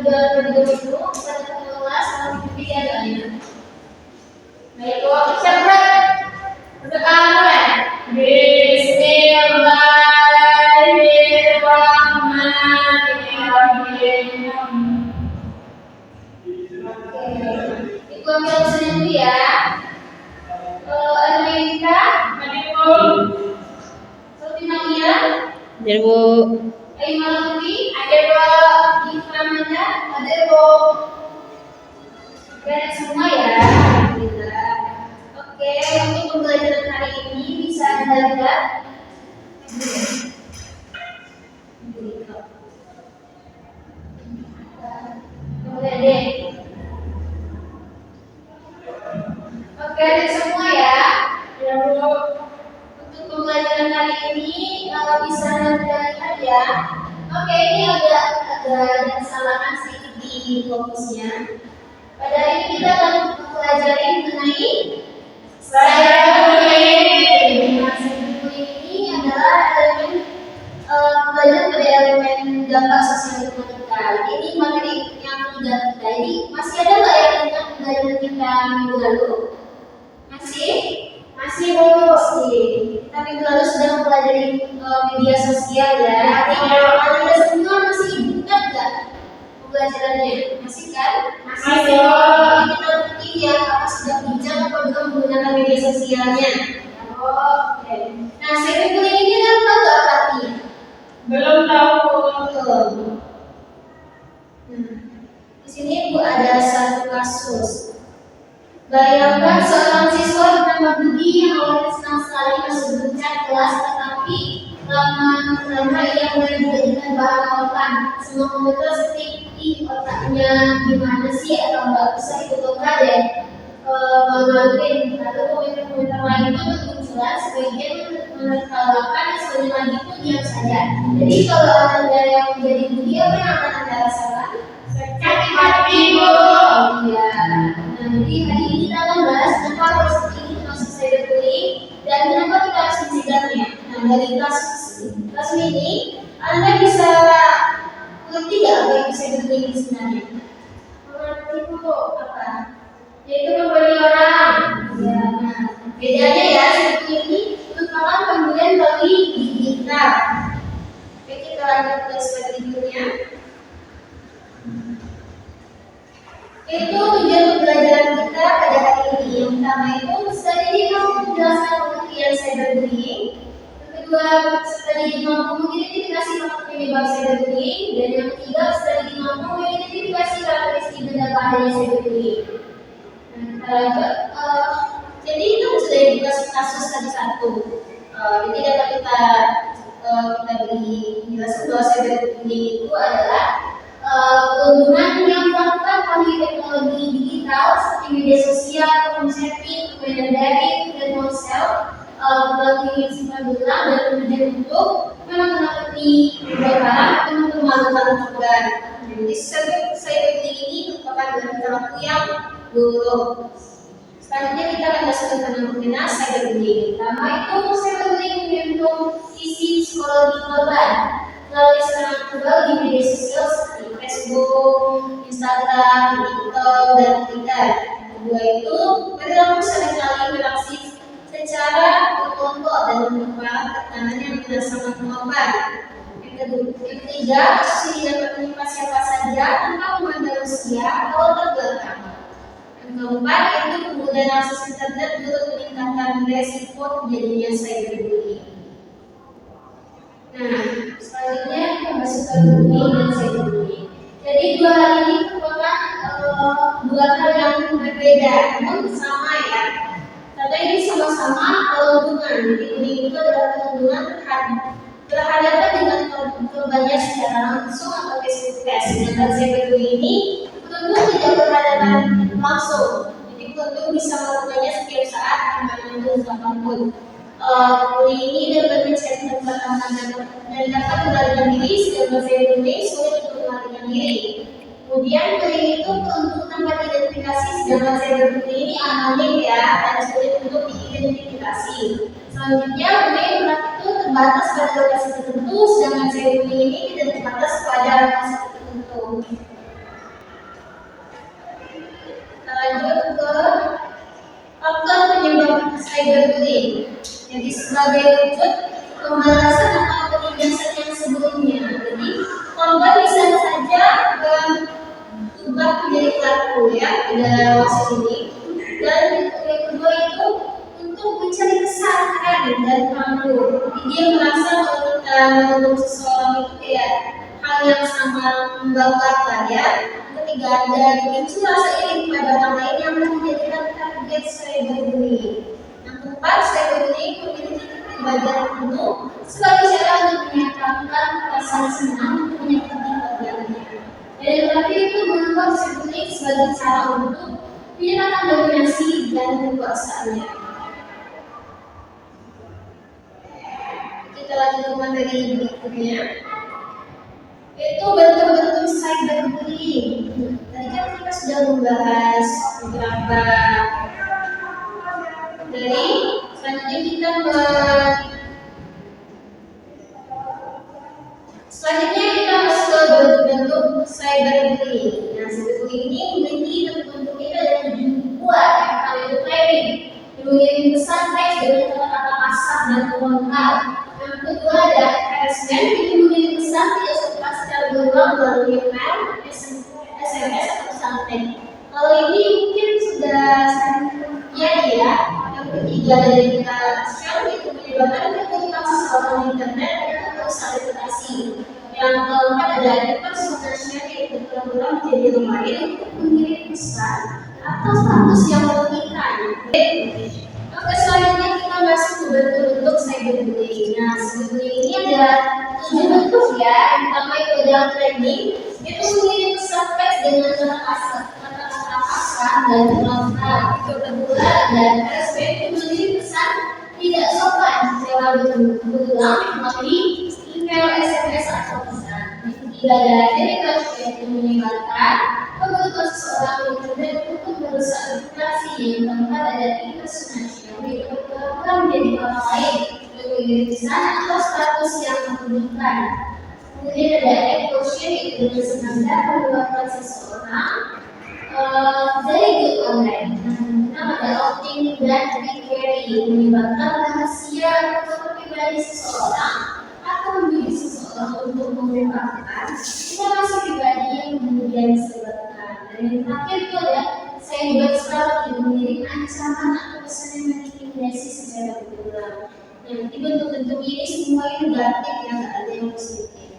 2020 pada pukul 12 sama tiga doanya. Baik, siapa berdoa mulai. Bismillahirrahmanirrahim. Ibu ambil sendiri ya. Amerika, Sotimania, Ada Bu. Aimaluti, ada Bu Iframanda, ada Bu. Beres semua ya. Alhamdulillah. Oke, untuk pembelajaran hari ini bisa Anda lihat. Kemudian deh. Oke, semua ya. Ya, Bu. Untuk pembelajaran hari ini bisa Anda lihat ya. Oke, ini ada kesalahan sedikit di fokusnya. Pada hari ini kita akan mempelajari mengenai cyberbullying. Cyberbullying ini adalah elemen belajar pada elemen dampak sosial lingkungan kita. Ini materi yang ketiga kita. Ini masih ada nggak yang ingat pelajaran kita minggu lalu? Masih Bu. Kita minggu lalu sudah mempelajari media sosial ya. Kalau Anda semua masih ingat nggak pembelajarannya? Masih kan? Masih. Kita bukti ya apakah sudah bijak atau belum menggunakan media sosialnya. Oke. Nah, cyberbullying ini kan tahu nggak artinya? Belum tahu. Di sini Bu ada satu kasus. Bayangkan seorang siswa bernama Budi yang awalnya senang sekali masuk bercak kelas, tetapi lama-lama ia mulai dijadikan bahan lawakan. Semua komentar seperti otaknya gimana sih, atau nggak bisa ikut lomba deh, malu-maluin. Lalu komentar-komentar lain pun bermunculan, sebagian menertawakan dan sebagian lagi pun diam saja. Jadi kalau Anda yang menjadi Budi, apa yang akan Anda rasakan? Sakit hati Bu. Iya. Nah, jadi hari ini kita akan bahas kenapa hal seperti ini termasuk cyberbullying dan kenapa kita harus mencegahnya. Nah, dari kasus ini, Anda bisa mengerti nggak apa itu cyberbullying sebenarnya? Mengerti Bu, apa? Yaitu membuli orang. Ya, nah, bedanya ya cyberbullying ini merupakan pemberian melalui digital. Oke, kita lanjut ke slide berikutnya. Itu tujuan pembelajaran kita pada hari ini. Yang pertama itu studi mampu menjelaskan pengertian cyberbullying. Yang kedua, studi mampu mengidentifikasi faktor penyebab cyberbullying. Dan yang ketiga, studi mampu mengidentifikasi karakteristik dan bahaya cyberbullying. Nah, kita lanjut. Jadi itu sudah dibahas kasus satu-satu. Jadi dapat kita beri penjelasan bahwa cyberbullying itu adalah keuntungan yang dilakukan melalui teknologi digital seperti media sosial, phone chatting, permainan daring, dan ponsel, melalui sifat berulang dan kemudian untuk menakut-nakuti orang atau mempermalukan korban. Jadi cyberbullying ini merupakan perilaku yang buruk. Selanjutnya kita akan bahas tentang fenomena cyberbullying. Pertama itu cyberbullying mengandung sisi psikologi korban melalui serangan verbal di media sosial seperti Facebook, Instagram, TikTok, dan Twitter. Kedua itu perilaku seringkali beraksi secara berkelompok dan merupakan tekanan yang dirasakan korban. Yang ketiga, kasus ini dapat menimpa siapa saja tanpa memandang usia atau latar belakang. Yang keempat, yaitu penggunaan akses internet turut meningkatkan resiko terjadinya cyberbullying. Nah, selanjutnya kita masuk ke bullying dan cyberbullying. Jadi dua hal ini merupakan dua hal yang berbeda, namun sama ya. Karena ini sama-sama hubungan. Jadi bullying itu adalah hubungan berhadapan dengan korbannya secara langsung atau face to face. Sedangkan cyberbullying ini tentu tidak berhadapan langsung. Jadi tentu bisa melakukannya setiap saat, dimanapun kapanpun. Bullying ini dapat menciptakan pertahanan dan dapat melarikan diri, sedangkan cyberbullying sulit untuk melarikan diri. Kemudian bullying itu untuk tanpa identifikasi, sedangkan cyberbullying ini anonim ya dan sulit untuk diidentifikasi. Selanjutnya bullying itu terbatas pada lokasi tertentu, sedangkan cyberbullying ini tidak terbatas pada lokasi tertentu. pada wasit ini. Dan yang kedua itu untuk mencari kesadaran dan panggung. Jadi dia merasa untuk seseorang itu kayak hal yang sangat membanggakan ya. Ketiga, ada dipicu rasa iri pada orang lain yang menjadikan target cyberbullying. Yang keempat, cyberbullying memiliki kepribadian penuh sebagai cara untuk menyatakan perasaan senang untuk menyakiti korbannya. Dan yang terakhir itu menganggap cyberbullying sebagai cara untuk menyatakan dominasi dan kekuasaannya. Kita lanjut ke materi berikutnya, yaitu bentuk-bentuk cyberbullying. Tadi kan kita sudah membahas beberapa dari, selanjutnya kita masuk ke bentuk-bentuk cyberbullying. Nah, cyberbullying ini memiliki bentuk-bentuknya ada 7 buah. Yang pertama itu framing, mengirim pesan teks dengan kata-kata kasar dan frontal. Yang kedua ada harassment, itu mengirim pesan tidak suka secara berulang melalui email, SMS atau pesan teks. Kalau ini mungkin sudah sering terjadi ya. Yang ketiga dari kita share itu menyebabkan keterikatan seseorang di internet dan merusak reputasi. Yang keempat ada impersonation, yaitu berulang menjadi reminder untuk mengirim pesan atau status yang merugikan. Oke, selanjutnya kita masuk ke bentuk-bentuk cyberbullying. Nah, cyberbullying ini ada 7 bentuk ya. Yang pertama itu ada framing, itu mengirim pesan teks dengan kata-kata kasar dan frontal. Yang kedua ada harassment, itu mengirim pesan tidak sopan secara berulang melalui email, SMS atau pesan. Yang ketiga ada denigrasi, yaitu menyebarkan kebutuhan seseorang di internet untuk merusak reputasi. Yang keempat ada impersonation, yaitu pura-pura menjadi orang lain untuk mengirim pesan atau status yang merugikan. Kemudian ada exposure, yaitu dengan sengaja mengeluarkan seseorang dari grup online. Nah, ada outing dan declaring, menyebabkan rahasia atau pribadi seseorang atau menjadi seseorang untuk mengungkapkan informasi pribadi yang kemudian disebarkan. Dan yang terakhir itu ada cyberstalking, mengirim ancaman atau pesan yang mengintimidasi secara berulang. Nah, bentuk-bentuk ini semua yang negatif, yang nggak ada yang positif.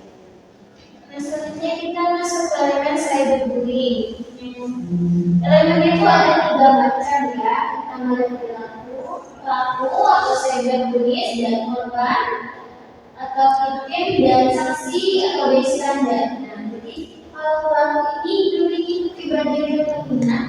Nah, selanjutnya kita masuk ke elemen cyberbullying. Elemen itu ada 3 macam ya. Pertama ada pelaku atau cyberbullying dan korban, atau victim dan saksi atau bystander. Nah, jadi kalau pelaku ini memiliki kepribadian yang dominan,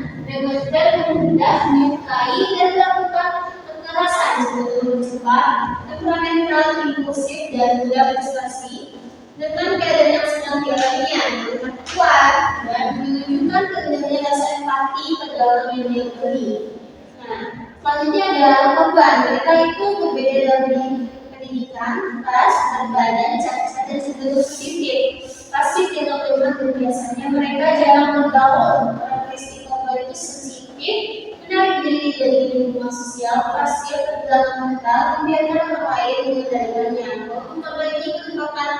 memudah, menyukai dan melakukan kekerasan sebelum cepat, temperamental, impulsif dan mudah frustasi dengan keadaan yang sedang dialaminya, dengan kuat dan menunjukkan kerendahan rasa empati pada orang yang dia beri. Nah, selanjutnya ada korban. Mereka itu berbeda dalam pendidikan, ras, badan, cacat dan cenderung pasif yang lemah, dan biasanya mereka jarang bergaul. Karakteristik korban itu sensitif, menarik diri dari lingkungan sosial, pasif, terdalam mental, membiarkan orang lain mengendalikannya. Walaupun korban ini merupakan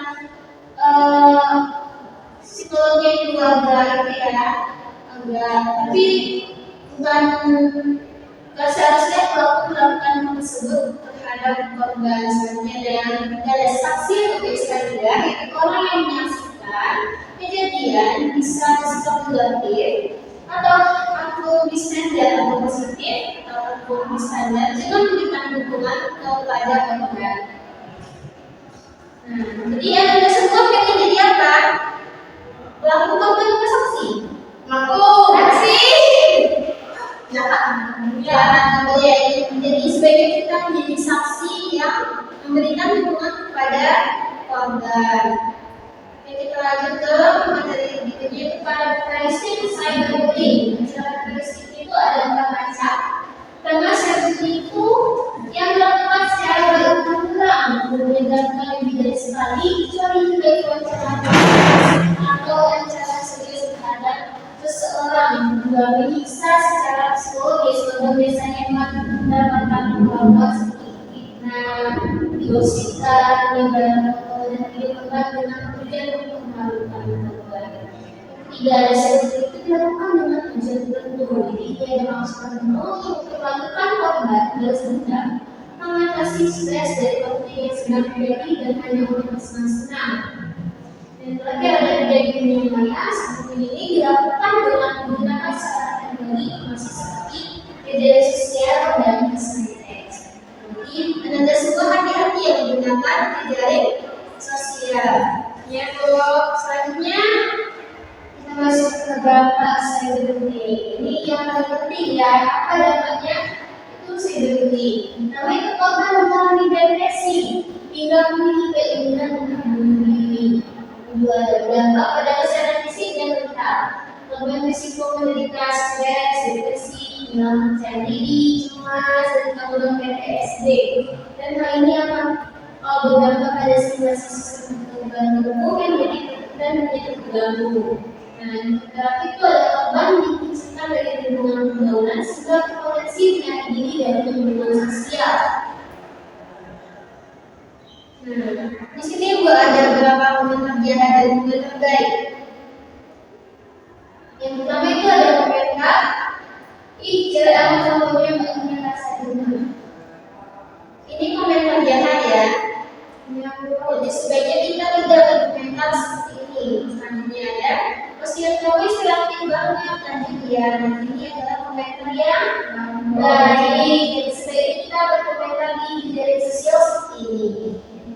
psikologi yang keluarga itu ya, tapi bukan seharusnya pelaku melakukan hal tersebut terhadap korban. Sebenarnya ada saksi atau bystander, yaitu orang yang menyaksikan kejadian bisa bersikap negatif atau akun bystander atau positif atau akun bystander dengan memberikan dukungan kepada korban. Nah, jadi yang anda semua pengen jadi apa? Pelaku korban atau saksi? Saksi. Ya, jadi sebaiknya kita menjadi saksi yang memberikan dukungan kepada korban. Oke, kita lanjut ke materi berikutnya, itu karakteristik cyberbullying. Karakteristik itu ada 4 macam. Pertama, cyberbullying itu yang dilakukan secara berulang-ulang, menyebarkan lebih dari sekali, kecuali sebagai ancaman atau ancaman serius terhadap seseorang, juga menyiksa secara psikologis. Korban biasanya mendapatkan perlakuan seperti fitnah, digosipkan, menyebarkan foto dan video korban dengan tujuan untuk memalukan korban. Ketiga, ada cyberbullying itu dilakukan dengan tujuan tertentu. Jadi dia ada maksud tertentu untuk melakukan korban balas dendam, mengatasi stres dari konflik yang sedang terjadi dan hanya untuk bersenang-senang. Dan lagi ada kejadian yang lain, seperti ini dilakukan dengan menggunakan sarana teknologi masih seperti media sosial dan sms. Jadi Anda semua hati-hati yang menggunakan jejaring sosial. Yang selanjutnya kita masuk ke dampak cyberbullying. Ini yang paling penting ya, apa dampaknya? Itu cyberbullying. Namanya itu korban mengalami depresi hingga memiliki keinginan untuk bunuh diri. Kedua, dampak pada kesehatan fisik dan mental. Korban risiko menderita stres, depresi, hilang percaya diri, cemas, dan gangguan PTSD. Dan hal ini akan berdampak pada simulasi sistem kekebalan tubuh yang menjadi terganggu. Nah, terapi itu adalah korban diciptakan dari lingkungan pergaulan sehingga berpotensi penyakit diri dari lingkungan sosial. Nah, di sini gua ada beberapa komentar jahat dan komentar baik. Yang pertama itu ada komentar, ih cewek amat contohnya gak punya rasa dulu. Ini komentar jahat ya. Yang jadi sebaiknya kita tidak berkomentar seperti ini. Selanjutnya ada, meski kami selakti banget nanti dia. Ini adalah komentar yang baik. Jadi sebaiknya kita berkomentar di jejaring sosial seperti ini.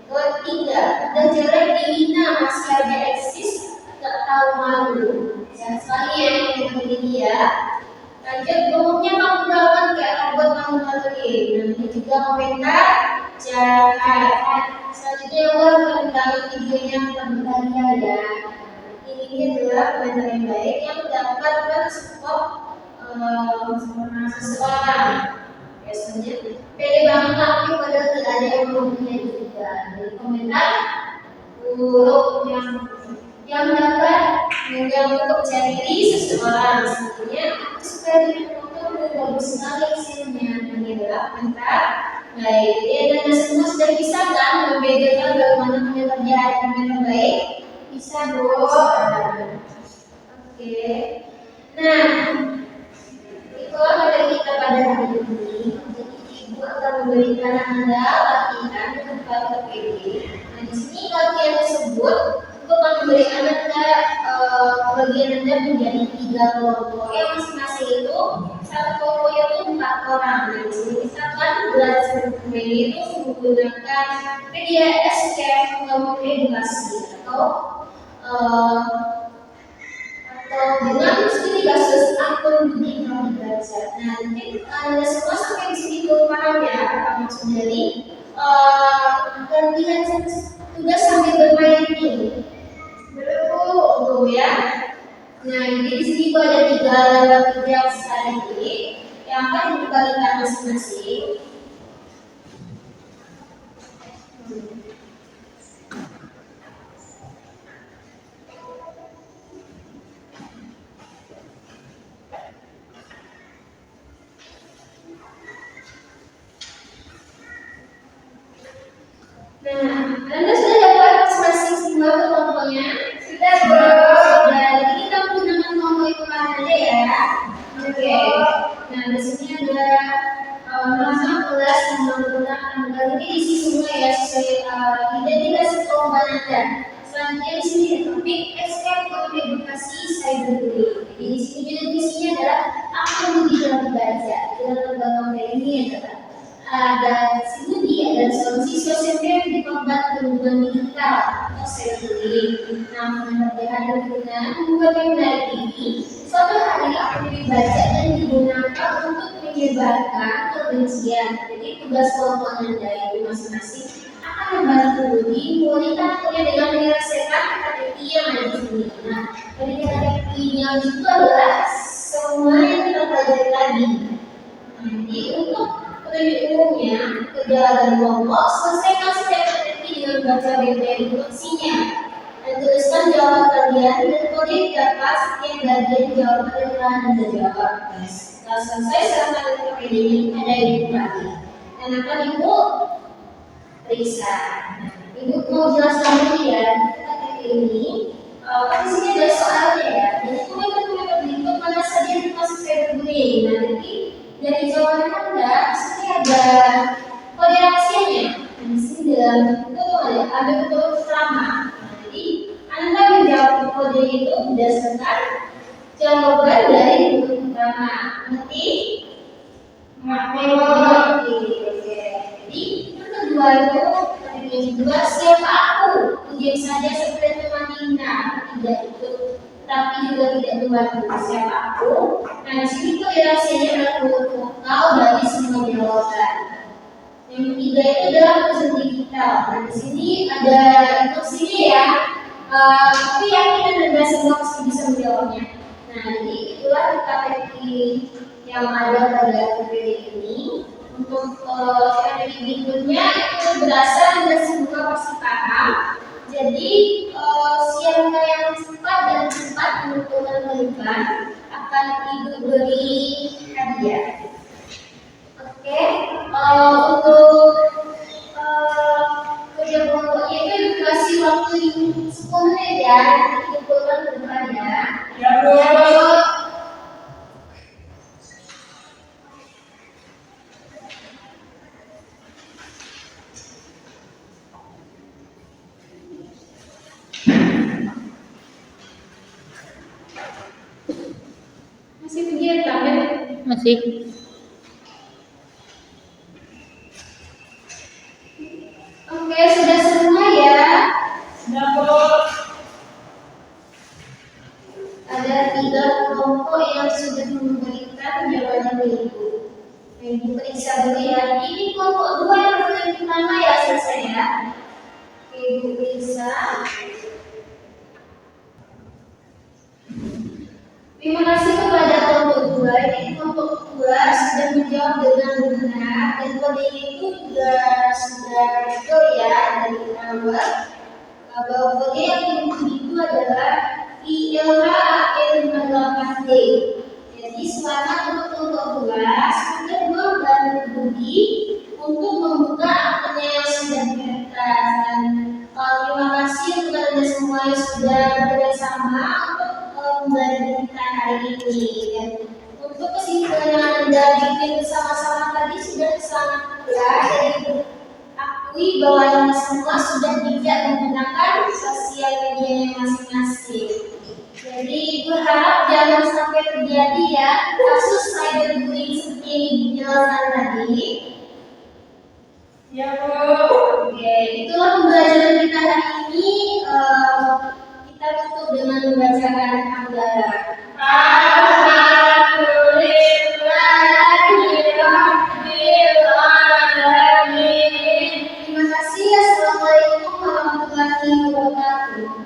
Ketiga, dan jelek dihina masih aja eksis, tak tahu malu. Jangan sekali ya yang begini ya. Lanjut, umumnya kamu dapat gak akan buat malu-maluin. Nah, ini juga komentar jahat. Selanjutnya buat komentar videonya berbahagia ya. Ini adalah komentar yang baik yang dapat mensupport seseorang. Ya, selanjutnya pede banget tapi padahal tidak ada yang mempunyai juga. Dari komentar buruk yang dapat mengganggu percaya diri seseorang. Selanjutnya aku suka ditonton dan bagus sekali hasilnya. Ini adalah komentar baik. Jadi Anda semua sudah bisa kan membedakan bagaimana komentar jahat dan komentar baik? Bisa dong. Oke. Nah, itulah materi kita pada hari ini. Ibu akan memberikan Anda latihan untuk PPD. Nah, di sini latihan tersebut untuk memberi Anda bagian Anda menjadi 3 kelompok yang masing-masing itu satu kelompok itu 4 orang. Nah, di sini kita akan belajar PPD itu menggunakan media SKM kelompok edukasi atau dengan studi kasus akun budi yang dibaca. Nah, nanti Anda semua sampai di sini dulu paham ya apa maksud dari latihan tugas sambil bermain ini. Belum ya. Nah, di sini gua ada 3 lembar kerja sekali ini yang akan diberikan masing-masing. Nah, Anda sudah dapat masing-masing semua kelompoknya? Sudah, Bro. Jadi kita menggunakan kelompok itu aja ya. Oke. Nah, di sini ada nama kelas yang menggunakan ini diisi semua ya sesuai identitas kelompok Anda. Selanjutnya di sini ada topik escape kelompok edukasi cyberbullying. Jadi di sini juga isinya adalah apa yang dalam dibaca. Dalam lembaga ini adalah ada studi dan solusi sosial media di korban perlindungan digital atau cyberbullying. Nah, mengerjakan dengan membuat yang menarik ini, suatu hari akan dibaca dan digunakan untuk menyebarkan kebencian. Jadi tugas kelompok Anda itu masing-masing akan membantu di memonitornya dengan menyelesaikan kata-kata yang ada di sini. Nah, dari kata-kata yang itu adalah semua yang kita pelajari tadi. Jadi untuk umumnya kerja dan kelompok selesaikan setiap kata-kata dengan baca bagian instruksinya dan tuliskan jawaban kalian dan kode dapat setiap bagian jawaban yang telah Anda jawab. Setelah selesai serahkan PPD-nya kepada ibu lagi dan akan ibu periksa. Ibu mau jelaskan dulu ya kata-kata ini. Di sini ada soalnya ya. Jadi komentar berikut mana saja yang masih metodenya itu berdasarkan jawaban dari buku pertama. Ngerti? Oke. Jadi yang kedua itu yang kedua siapa aku? Ujian saja seperti teman Nina. Tidak itu, tapi juga tidak membantu siapa aku. Nah di sini tuh rahasianya adalah vokal dari semua jawaban. Yang ketiga itu adalah present digital. Nah di sini ada instruksinya ya. Tapi yakin Anda semua pasti bisa menjawabnya. Nah jadi itulah KPI yang ada pada PPT ini. Untuk strategi berikutnya itu berasal dari semua pasti paham. Jadi siapa yang cepat dan cepat menentukan akan diberi hadiah. Oke, untuk kerja kelompoknya itu dikasih waktu 10 menit ya, 30 ke depan ya. Ya, Bu. Masih kegiatan kan? Masih. Oke, sudah semua ya. Sudah, Bu. Ada 3 kelompok yang sudah memberikan jawaban itu. Ibu periksa dulu ya. Ini kelompok 2 yang paling pertama ya selesai ya. Oke, Ibu periksa. Terima kasih kepada kelompok 2. Ini kelompok 2 sudah menjawab dengan benar dan kode itu juga sudah betul ya dari awal. Bahwa kode yang itu adalah ILH-AL58D. Jadi selamat untuk kelompok 2 sudah membantu Budi untuk membuka akunnya yang sudah dikertas dan terima kasih kepada Anda semua yang sudah bekerjasama untuk membantu kita hari ini. Dan untuk kesimpulan yang Anda bikin bersama-sama tadi sudah sangat jelas. Jadi akui bahwa Anda semua sudah bijak menggunakan sosial media masing-masing. Jadi berharap jangan sampai terjadi ya kasus cyberbullying seperti yang dijelaskan tadi. Ya, Bu. Oke, itulah pembelajaran kita hari ini. Kita tutup dengan membacakan hamdalah. Alhamdulillahirrahmanirrahim. Terima kasih. Assalamualaikum warahmatullahi wabarakatuh.